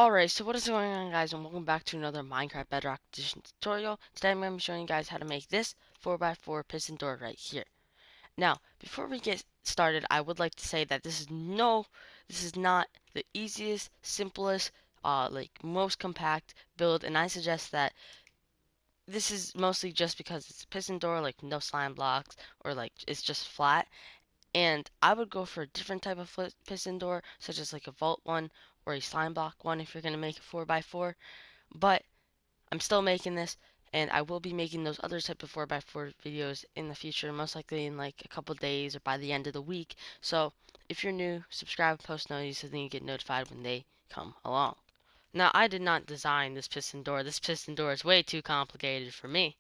Alright, so what is going on, guys, and welcome back to another Minecraft Bedrock Edition tutorial. Today I'm going to be showing you guys how to make this 4x4 piston door right here. Now, before we get started, I would like to say that this is not the easiest, simplest, most compact build, and I suggest that this is mostly just because it's a piston door, like no slime blocks, or like it's just flat. And I would go for a different type of piston door, such as like a vault one or a slime block one if you're going to make a 4x4. But I'm still making this, and I will be making those other type of 4x4 videos in the future, most likely in like a couple days or by the end of the week. So if you're new, subscribe, post notifications so then you get notified when they come along. Now, I did not design this piston door. This piston door is way too complicated for me.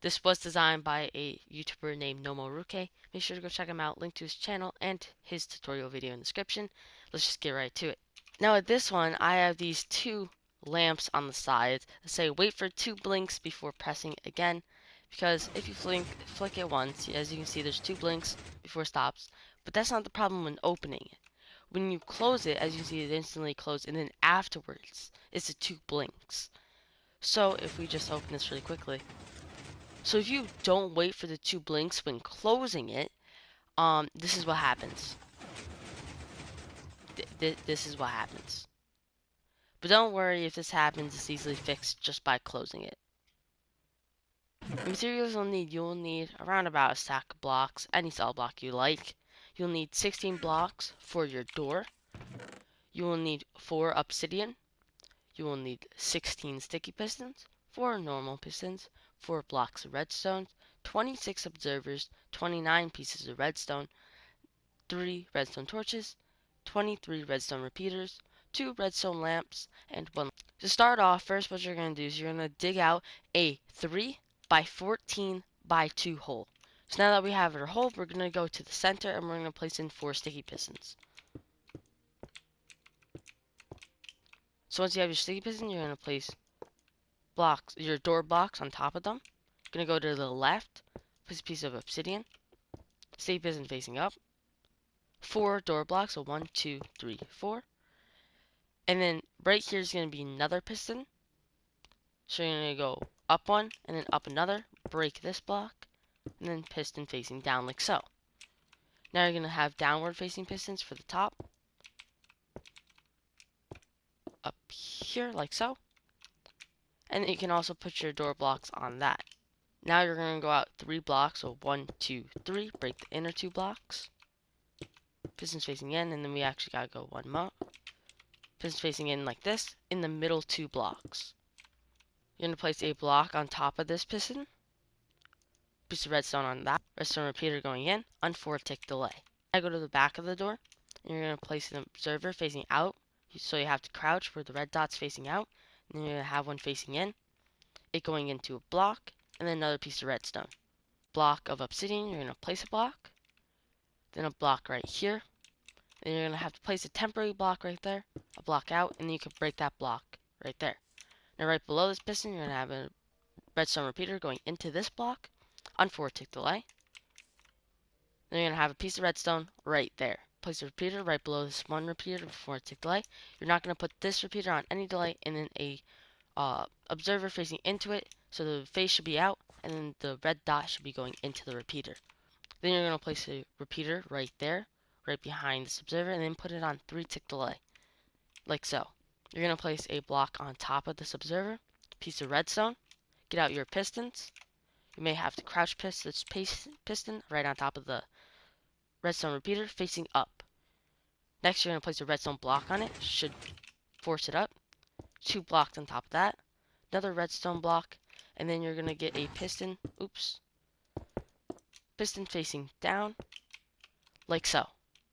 This was designed by a YouTuber named Nomoruke. Make sure to go check him out. Link to his channel and his tutorial video in the description. Let's just get right to it. Now with this one, I have these two lamps on the sides that say wait for 2 blinks before pressing again. Because if you flick it once, as you can see, there's 2 blinks before it stops. But that's not the problem when opening it. When you close it, as you see, it instantly closes, and then afterwards, it's the 2 blinks. So if we just open this really quickly. So if you don't wait for the 2 blinks when closing it, this is what happens. This is what happens. But don't worry if this happens, it's easily fixed just by closing it. The materials you'll need around about a stack of blocks, any solid block you like. You'll need 16 blocks for your door. You will need 4 obsidian. You will need 16 sticky pistons, 4 normal pistons, 4 blocks of redstone, 26 observers, 29 pieces of redstone, 3 redstone torches, 23 redstone repeaters, 2 redstone lamps, and 1. To start off, first what you're going to do is you're going to dig out a 3 by 14 by 2 hole. So now that we have our hole, we're going to go to the center and we're going to place in 4 sticky pistons. So once you have your sticky piston, you're going to place your door blocks on top of them. You're going to go to the left, place a piece of obsidian, sticky piston facing up, 4 door blocks, so 1, 2, 3, 4. And then right here is going to be another piston. So you're going to go up one, and then up another, break this block, and then piston facing down like so. Now you're going to have downward facing pistons for the top, up here like so. And then you can also put your door blocks on that. Now you're going to go out 3 blocks, so 1, 2, 3, break the inner 2 blocks. Pistons facing in, and then we actually got to go 1 more. Pistons facing in like this, in the middle 2 blocks. You're going to place a block on top of this piston. Piece of redstone on that. Redstone repeater going in on 4 tick delay. I go to the back of the door. And you're going to place an observer facing out. So you have to crouch where the red dot's facing out. And then you're going to have one facing in. It going into a block. And then another piece of redstone. Block of obsidian. You're going to place a block. Then a block right here. Then you're going to have to place a temporary block right there. A block out. And then you can break that block right there. Now right below this piston, you're going to have a redstone repeater going into this block on 4 tick delay. Then you're going to have a piece of redstone right there. Place a repeater right below this one repeater with 4 tick delay. You're not going to put this repeater on any delay, and then a observer facing into it, so the face should be out, and then the red dot should be going into the repeater. Then you're going to place a repeater right there, right behind this observer, and then put it on 3 tick delay, like so. You're going to place a block on top of this observer, piece of redstone, get out your pistons. You may have to crouch this piston right on top of the redstone repeater facing up. Next, you're going to place a redstone block on it. Should force it up. 2 blocks on top of that. Another redstone block. And then you're going to get a piston. Piston facing down. Like so.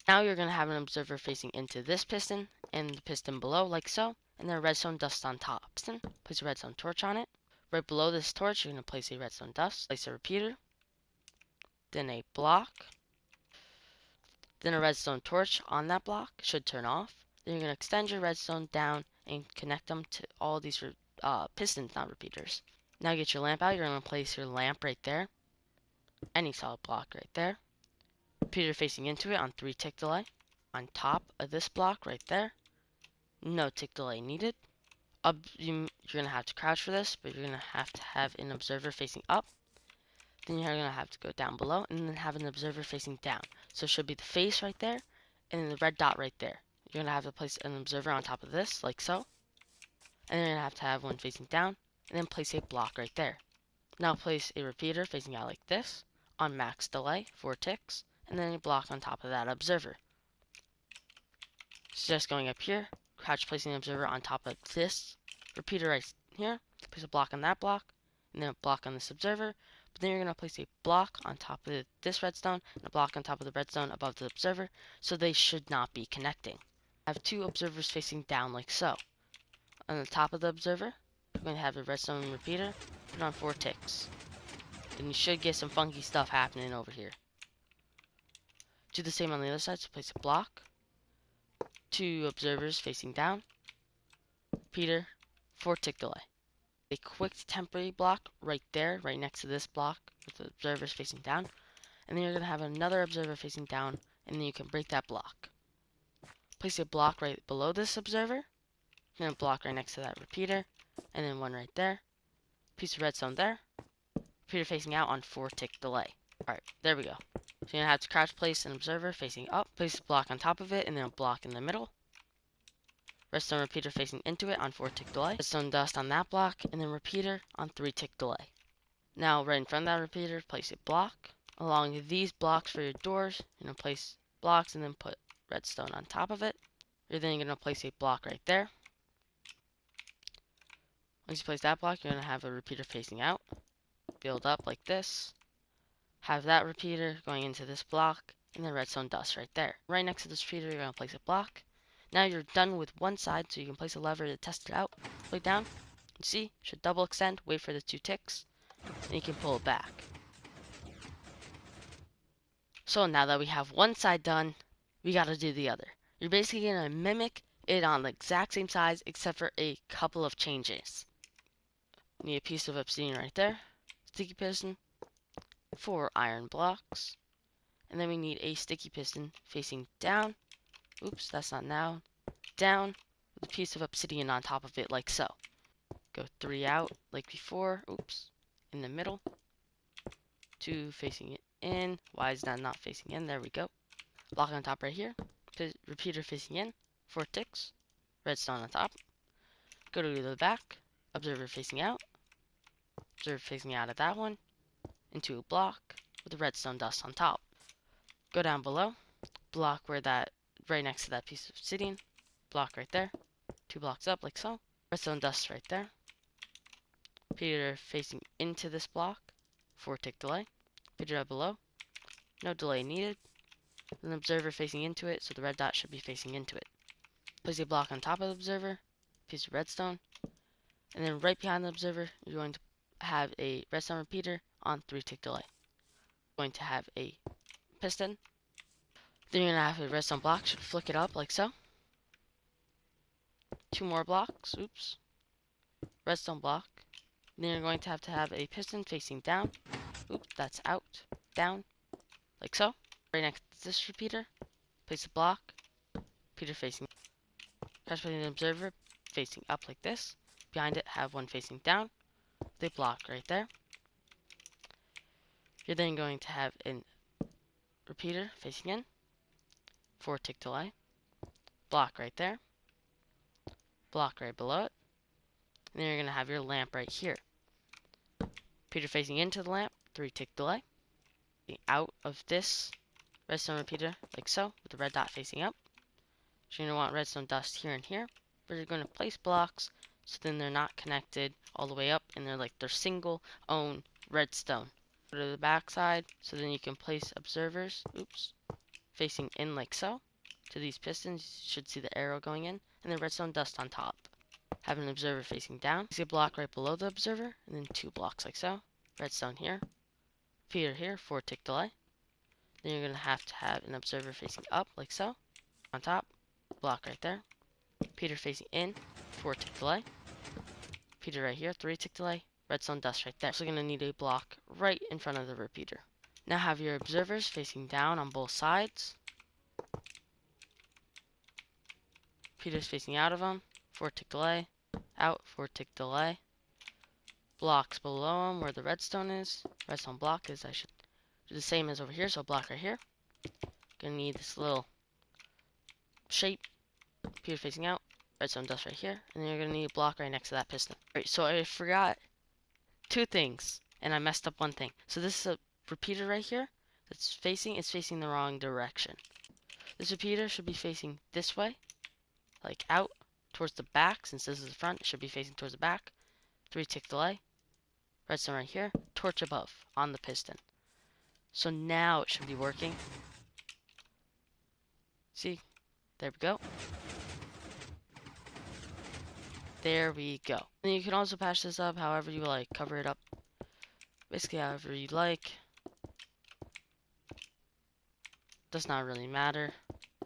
Now you're going to have an observer facing into this piston and the piston below like so. And then a redstone dust on top. Piston. Place a redstone torch on it. Right below this torch, you're going to place a redstone dust. Place a repeater. Then a block. Then a redstone torch on that block should turn off. Then you're going to extend your redstone down and connect them to all these pistons, not repeaters. Now get your lamp out. You're going to place your lamp right there. Any solid block right there. Repeater facing into it on 3 tick delay. On top of this block right there. No tick delay needed. You're gonna have to crouch for this, but you're gonna have to have an observer facing up. Then you're gonna have to go down below and then have an observer facing down. So it should be the face right there and then the red dot right there. You're gonna have to place an observer on top of this, like so. And then you're gonna have one facing down and then place a block right there. Now place a repeater facing out like this on max delay, 4 ticks, and then a block on top of that observer. So just going up here, crouch placing the observer on top of this repeater right here, place a block on that block, and then a block on this observer. But then you're going to place a block on top of this redstone, and a block on top of the redstone above the observer, so they should not be connecting. I have 2 observers facing down like so. On the top of the observer, you're going to have the redstone repeater, put on 4 ticks. Then you should get some funky stuff happening over here. Do the same on the other side, so place a block, 2 observers facing down, repeater, 4 tick delay. A quick temporary block right there, right next to this block with the observers facing down. And then you're going to have another observer facing down, and then you can break that block. Place a block right below this observer, and a block right next to that repeater, and then one right there. Piece of redstone there. Repeater facing out on 4 tick delay. Alright, there we go. So you're going to have to crouch place an observer facing up, place a block on top of it, and then a block in the middle. Redstone repeater facing into it on 4 tick delay. Redstone dust on that block, and then repeater on 3 tick delay. Now, right in front of that repeater, place a block. Along these blocks for your doors, you're going to place blocks and then put redstone on top of it. You're then going to place a block right there. Once you place that block, you're going to have a repeater facing out. Build up like this. Have that repeater going into this block, and then redstone dust right there. Right next to this repeater, you're going to place a block. Now you're done with one side, so you can place a lever to test it out. Play down. You see, should double extend, wait for the 2 ticks, and you can pull it back. So now that we have one side done, we gotta do the other. You're basically gonna mimic it on the exact same size, except for a couple of changes. Need a piece of obsidian right there, sticky piston, 4 iron blocks, and then we need a sticky piston facing down. Oops, that's not now. Down with a piece of obsidian on top of it, like so. Go 3 out, like before. Oops. In the middle. 2 facing it in. Why is that not facing in? There we go. Block on top right here. Repeater facing in. 4 ticks. Redstone on top. Go to the back. Observer facing out. Observer facing out of that one. Into a block with the redstone dust on top. Go down below. Block where that, right next to that piece of obsidian. Block right there. 2 blocks up, like so. Redstone dust right there. Repeater facing into this block. 4 tick delay. Repeater up below. No delay needed. An observer facing into it, so the red dot should be facing into it. Place a block on top of the observer. Piece of redstone. And then right behind the observer, you're going to have a redstone repeater on 3 tick delay. Going to have a piston. Then you're going to have a redstone block. Should flick it up like so. 2 more blocks. Oops. Redstone block. Then you're going to have a piston facing down. Oops, that's out. Down. Like so. Right next to this repeater. Place a block. Repeater facing. Crouch placing the observer facing up like this. Behind it, have one facing down. With a block right there. You're then going to have a repeater facing in. 4 tick delay. Block right there. Block right below it. And then you're going to have your lamp right here. Repeater facing into the lamp. 3 tick delay. Out of this redstone repeater like so, with the red dot facing up. So you're going to want redstone dust here and here. But you're going to place blocks so then they're not connected all the way up and they're like their single own redstone. Go to the back side so then you can place observers, oops, facing in like so. To these pistons, you should see the arrow going in, and then redstone dust on top. Have an observer facing down. See a block right below the observer, and then 2 blocks like so. Redstone here. Repeater here, 4 tick delay. Then you're going to have an observer facing up like so. On top, block right there. Repeater facing in, 4 tick delay. Repeater right here, 3 tick delay. Redstone dust right there. So you're going to need a block right in front of the repeater. Now have your observers facing down on both sides. repeaters facing out of them, 4-tick delay, out, 4-tick delay. Blocks below them where the redstone is, redstone block is, I should do the same as over here, so block right here. Gonna need this little shape, repeater facing out, redstone dust right here, and then you're gonna need a block right next to that piston. Alright, so I forgot two things, and I messed up one thing. So this is a repeater right here that's facing the wrong direction. This repeater should be facing this way, like out towards the back. Since this is the front, it should be facing towards the back. 3-tick delay, redstone right here, torch above on the piston. So now it should be working. See, there we go. There we go. And you can also patch this up however you like, cover it up basically however you like. Does not really matter.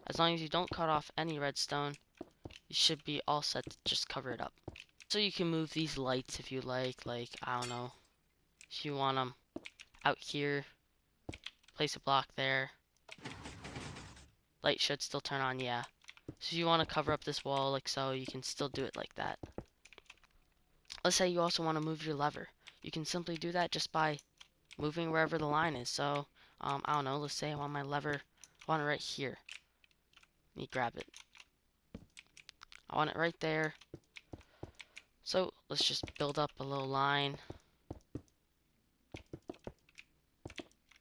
As long as you don't cut off any redstone, you should be all set to just cover it up. So you can move these lights if you like, I don't know, if you want them out here, place a block there. Light should still turn on, yeah. So if you want to cover up this wall like so, you can still do it like that. Let's say you also want to move your lever. You can simply do that just by moving wherever the line is. So, I don't know, let's say I want my lever, I want it right here. Let me grab it. I want it right there. So, let's just build up a little line.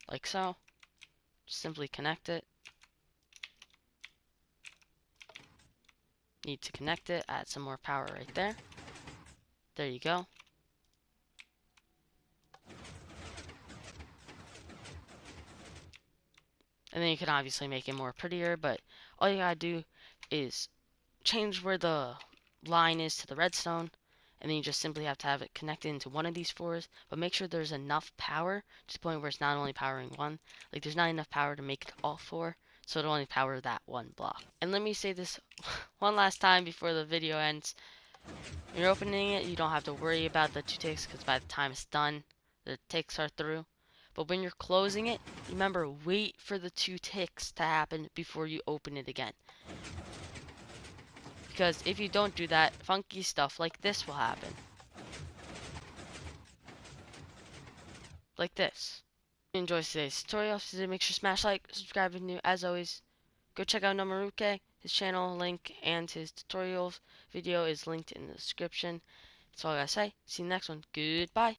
Like so. Just simply connect it. Need to connect it, add some more power right there. There you go. And then you can obviously make it more prettier, but all you gotta do is change where the line is to the redstone, and then you just simply have to have it connected into one of these fours, but make sure there's enough power to the point where it's not only powering one, like there's not enough power to make it all four, so it'll only power that one block. And let me say this one last time before the video ends. When you're opening it, you don't have to worry about the 2 ticks, because by the time it's done, the ticks are through. But when you're closing it, remember, wait for the 2 ticks to happen before you open it again. Because if you don't do that, funky stuff like this will happen. Like this. If you enjoyed today's tutorial, if you did, make sure to smash like, subscribe if new. As always, go check out Nomaruke. His channel link and his tutorials video is linked in the description. That's all I gotta say. See you next one. Goodbye.